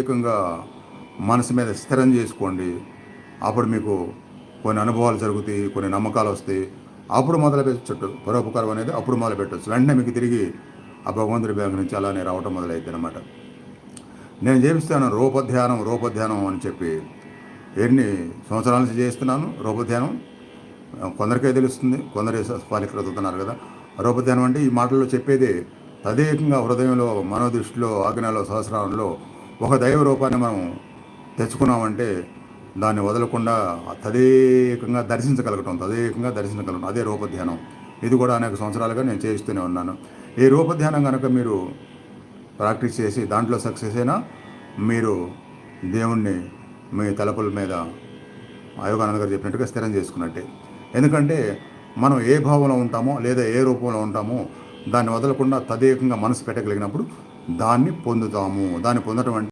తదేకంగా మనసు మీద స్థిరం చేసుకోండి. అప్పుడు మీకు కొన్ని అనుభవాలు జరుగుతాయి, కొన్ని నమ్మకాలు వస్తాయి. అప్పుడు మొదలు పెట్టచ్చు పరోపకారం అనేది, అప్పుడు మొదలు పెట్టచ్చు. వెంటనే మీకు తిరిగి ఆ భగవంతుడి బ్యాంక్ నుంచి అలానే రావటం మొదలైద్ది అనమాట. నేను చేపిస్తాను రూపధ్యానం అని చెప్పి ఎన్ని సంవత్సరాల నుంచి చేస్తున్నాను రూపధ్యానం. కొందరికే తెలుస్తుంది, కొందరు ఫాలికృతున్నారు కదా. రూపధ్యానం అంటే ఈ మాటల్లో చెప్పేదే తదేకంగా హృదయంలో, మనోదృష్టిలో, ఆజ్ఞలో, సహస్రాలలో ఒక దైవ రూపాన్ని మనం తెచ్చుకున్నామంటే దాన్ని వదలకుండా తదేకంగా దర్శించగలగటం, అదే రూపధ్యానం. ఇది కూడా అనేక సంవత్సరాలుగా నేను చేయిస్తూనే ఉన్నాను. ఈ రూపధ్యానం కనుక మీరు ప్రాక్టీస్ చేసి దాంట్లో సక్సెస్ అయినా మీరు దేవుణ్ణి మీ తలపుల మీద యోగానంద గారు చెప్పినట్టుగా స్థిరం చేసుకున్నట్టే. ఎందుకంటే మనం ఏ భావంలో ఉంటామో లేదా ఏ రూపంలో ఉంటామో దాన్ని వదలకుండా తదేకంగా మనసు పెట్టగలిగినప్పుడు దాన్ని పొందుతాము. దాన్ని పొందడం అంటే